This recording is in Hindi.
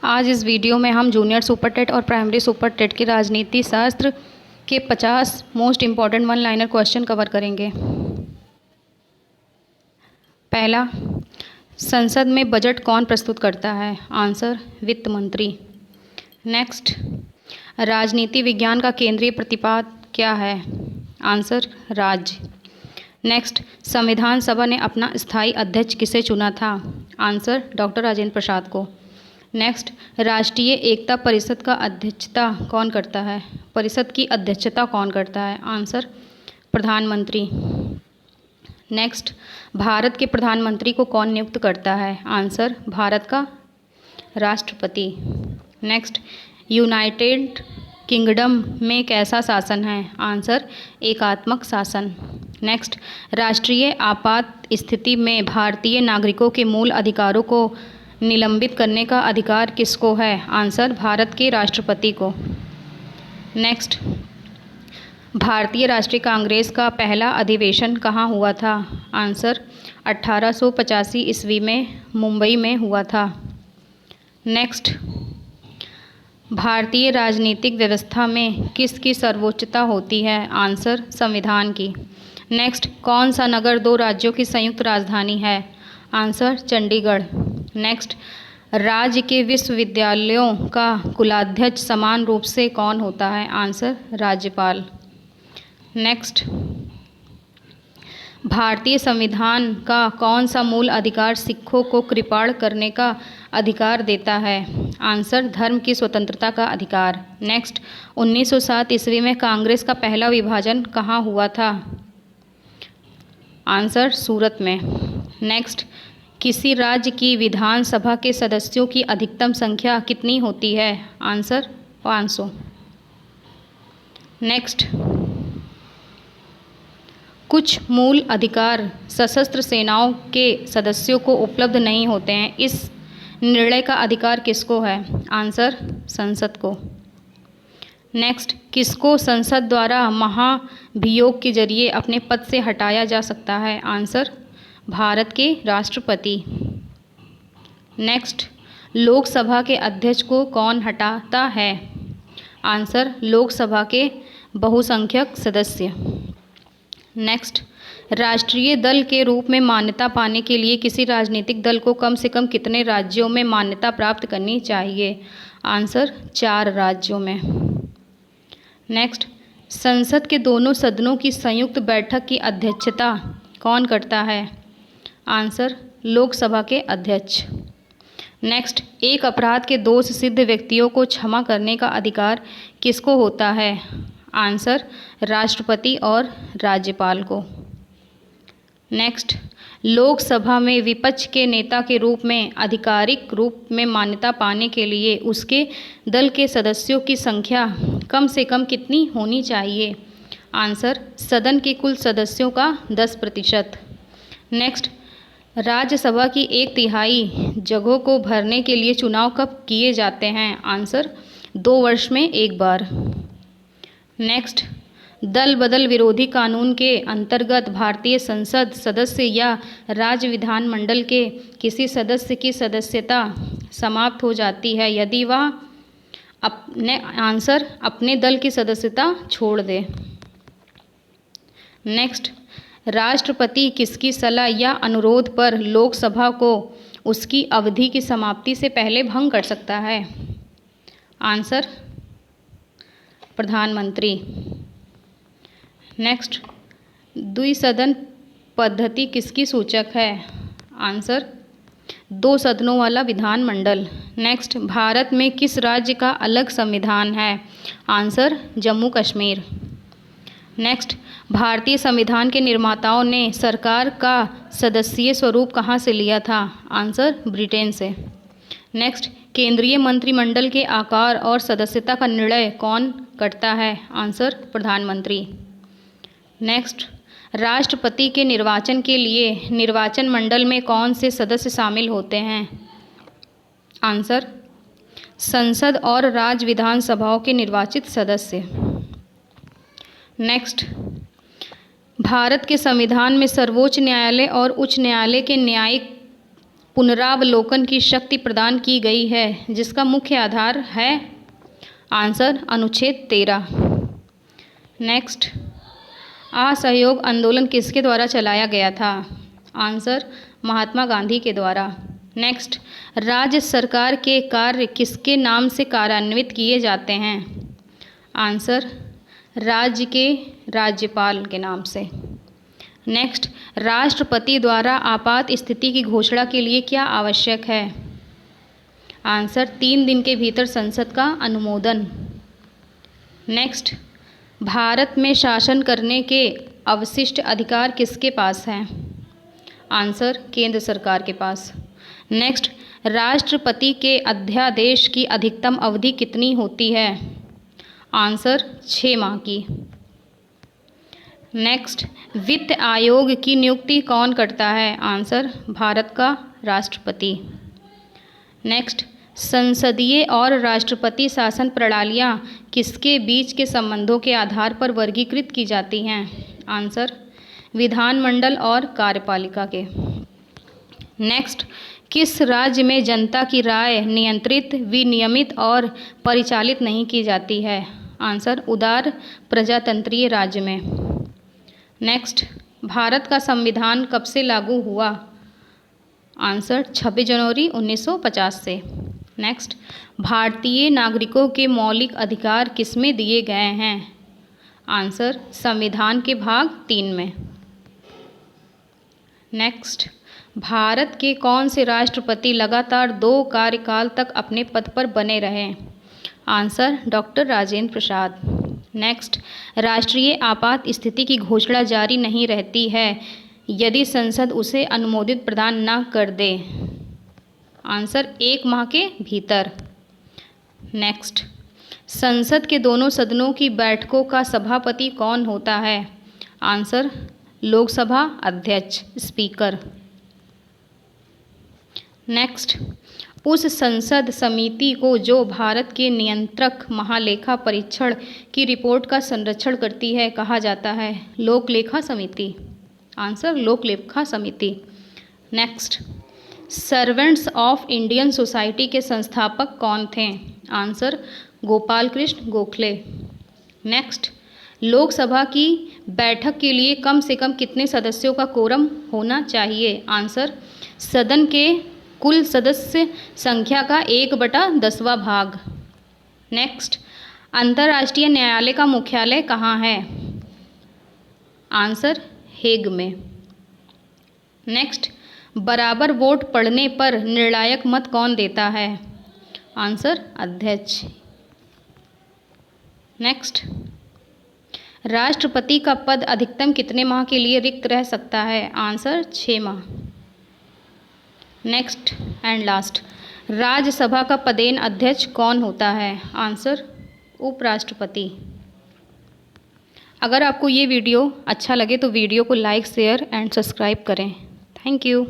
आज इस वीडियो में हम जूनियर सुपर टेट और प्राइमरी सुपर टेट की राजनीति शास्त्र के 50 most important one liner question cover करेंगे। पहला, संसद में बजट कौन प्रस्तुत करता है? आंसर, वित्त मंत्री। नेक्स्ट, राजनीति विज्ञान का केंद्रीय प्रतिपाद क्या है? आंसर, राज्य। नेक्स्ट, संविधान सभा ने अपना स्थायी अध्यक्ष किसे चुना था? आंसर, डॉक्टर राजेंद्र प्रसाद को। नेक्स्ट, राष्ट्रीय एकता परिषद का अध्यक्षता कौन करता है? परिषद की अध्यक्षता कौन करता है? आंसर, प्रधानमंत्री। नेक्स्ट, भारत के प्रधानमंत्री को कौन नियुक्त करता है? आंसर, भारत का राष्ट्रपति। नेक्स्ट, यूनाइटेड किंगडम में कैसा शासन है? आंसर, एकात्मक शासन। नेक्स्ट, राष्ट्रीय आपात स्थिति में भारतीय नागरिकों के मूल अधिकारों को निलंबित करने का अधिकार किसको है? आंसर, भारत के राष्ट्रपति को। नेक्स्ट, भारतीय राष्ट्रीय कांग्रेस का पहला अधिवेशन कहाँ हुआ था? आंसर, 1885 ईस्वी में मुंबई में हुआ था। नेक्स्ट, भारतीय राजनीतिक व्यवस्था में किसकी सर्वोच्चता होती है? आंसर, संविधान की। नेक्स्ट, कौन सा नगर 2 राज्यों की संयुक्त राजधानी है? आंसर, चंडीगढ़। नेक्स्ट, राज्य के विश्वविद्यालयों का कुलाध्यक्ष समान रूप से कौन होता है? आंसर, राज्यपाल। नेक्स्ट, भारतीय संविधान का कौन सा मूल अधिकार सिखों को कृपाण करने का अधिकार देता है? आंसर, धर्म की स्वतंत्रता का अधिकार। नेक्स्ट, 1907 ईस्वी में कांग्रेस का पहला विभाजन कहाँ हुआ था? आंसर, सूरत में। नेक्स्ट, किसी राज्य की विधानसभा के सदस्यों की अधिकतम संख्या कितनी होती है? आंसर, 500। नेक्स्ट, कुछ मूल अधिकार सशस्त्र सेनाओं के सदस्यों को उपलब्ध नहीं होते हैं। इस निर्णय का अधिकार किसको है? आंसर, संसद को। नेक्स्ट, किसको संसद द्वारा महाभियोग के जरिए अपने पद से हटाया जा सकता है? आंसर, भारत के राष्ट्रपति। नेक्स्ट, लोकसभा के अध्यक्ष को कौन हटाता है? आंसर, लोकसभा के बहुसंख्यक सदस्य। नेक्स्ट, राष्ट्रीय दल के रूप में मान्यता पाने के लिए किसी राजनीतिक दल को कम से कम कितने राज्यों में मान्यता प्राप्त करनी चाहिए? आंसर, 4 राज्यों में। नेक्स्ट, संसद के दोनों सदनों की संयुक्त बैठक की अध्यक्षता कौन करता है? आंसर, लोकसभा के अध्यक्ष। नेक्स्ट, एक अपराध के दोष सिद्ध व्यक्तियों को क्षमा करने का अधिकार किसको होता है? आंसर, राष्ट्रपति और राज्यपाल को। नेक्स्ट, लोकसभा में विपक्ष के नेता के रूप में आधिकारिक रूप में मान्यता पाने के लिए उसके दल के सदस्यों की संख्या कम से कम कितनी होनी चाहिए? आंसर, सदन के कुल सदस्यों का 10%। नेक्स्ट, राज्यसभा की 1/3 जगहों को भरने के लिए चुनाव कब किए जाते हैं? आंसर, 2 वर्ष में 1 बार। नेक्स्ट, दल बदल विरोधी कानून के अंतर्गत भारतीय संसद सदस्य या राज्य विधानमंडल के किसी सदस्य की सदस्यता समाप्त हो जाती है यदि वह अपने दल की सदस्यता छोड़ दे। नेक्स्ट, राष्ट्रपति किसकी सलाह या अनुरोध पर लोकसभा को उसकी अवधि की समाप्ति से पहले भंग कर सकता है? आंसर, प्रधानमंत्री। नेक्स्ट, द्विसदन पद्धति किसकी सूचक है? आंसर, 2 सदनों वाला विधानमंडल। नेक्स्ट, भारत में किस राज्य का अलग संविधान है? आंसर, जम्मू कश्मीर। नेक्स्ट, भारतीय संविधान के निर्माताओं ने सरकार का सदस्यीय स्वरूप कहाँ से लिया था? आंसर, ब्रिटेन से। नेक्स्ट, केंद्रीय मंत्रिमंडल के आकार और सदस्यता का निर्णय कौन करता है? आंसर, प्रधानमंत्री। नेक्स्ट, राष्ट्रपति के निर्वाचन के लिए निर्वाचन मंडल में कौन से सदस्य शामिल होते हैं? आंसर, संसद और राज्य विधानसभाओं के निर्वाचित सदस्य। नेक्स्ट, भारत के संविधान में सर्वोच्च न्यायालय और उच्च न्यायालय के न्यायिक पुनरावलोकन की शक्ति प्रदान की गई है जिसका मुख्य आधार है? आंसर अनुच्छेद 13। नेक्स्ट, असहयोग आंदोलन किसके द्वारा चलाया गया था? आंसर महात्मा गांधी के द्वारा। नेक्स्ट, राज्य सरकार के कार्य किसके नाम से कार्यान्वित किए जाते हैं? आंसर राज्य के राज्यपाल के नाम से। नेक्स्ट, राष्ट्रपति द्वारा आपात स्थिति की घोषणा के लिए क्या आवश्यक है? आंसर 3 दिन के भीतर संसद का अनुमोदन। नेक्स्ट, भारत में शासन करने के अवशिष्ट अधिकार किसके पास हैं? आंसर केंद्र सरकार के पास। नेक्स्ट, राष्ट्रपति के अध्यादेश की अधिकतम अवधि कितनी होती है? आंसर 6 माह की। नेक्स्ट, वित्त आयोग की नियुक्ति कौन करता है? आंसर भारत का राष्ट्रपति। नेक्स्ट, संसदीय और राष्ट्रपति शासन प्रणालियाँ किसके बीच के संबंधों के आधार पर वर्गीकृत की जाती हैं? आंसर विधानमंडल और कार्यपालिका के। नेक्स्ट, किस राज्य में जनता की राय नियंत्रित, विनियमित और परिचालित नहीं की जाती है? आंसर उदार प्रजातंत्रीय राज्य में। नेक्स्ट, भारत का संविधान कब से लागू हुआ? आंसर 26 जनवरी 1950 से। नेक्स्ट, भारतीय नागरिकों के मौलिक अधिकार किसमें दिए गए हैं? आंसर संविधान के भाग 3 में। नेक्स्ट, भारत के कौन से राष्ट्रपति लगातार 2 कार्यकाल तक अपने पद पर बने रहे? Answer doctor Rajendra Prasad. Next, राष्ट्रीय आपात स्थिति की घोषणा जारी नहीं रहती है यदि संसद उसे अनुमोदित प्रदान न कर दे? आंसर 1 माह के भीतर। नेक्स्ट, संसद के दोनों सदनों की बैठकों का सभापति कौन होता है? आंसर लोकसभा अध्यक्ष, स्पीकर। नेक्स्ट, उस संसद समिति को जो भारत के नियंत्रक महालेखा परीक्षण की रिपोर्ट का संरक्षण करती है कहा जाता है? लोकलेखा समिति। आंसर लोकलेखा समिति। Next, servants of Indian society के संस्थापक कौन थे? आंसर गोपाल कृष्ण गोखले। नेक्स्ट, लोकसभा की बैठक के लिए कम से कम कितने सदस्यों का कोरम होना चाहिए? आंसर सदन के कुल सदस्य संख्या का 1/10वां भाग। नेक्स्ट, अंतर्राष्ट्रीय न्यायालय का मुख्यालय कहाँ है? आंसर हेग में। नेक्स्ट, बराबर वोट पड़ने पर निर्णायक मत कौन देता है? आंसर अध्यक्ष। नेक्स्ट, राष्ट्रपति का पद अधिकतम कितने माह के लिए रिक्त रह सकता है? आंसर 6 माह। नेक्स्ट एंड लास्ट, राज्यसभा का पदेन अध्यक्ष कौन होता है? आंसर उपराष्ट्रपति। अगर आपको ये वीडियो अच्छा लगे तो वीडियो को लाइक, शेयर एंड सब्सक्राइब करें। Thank you.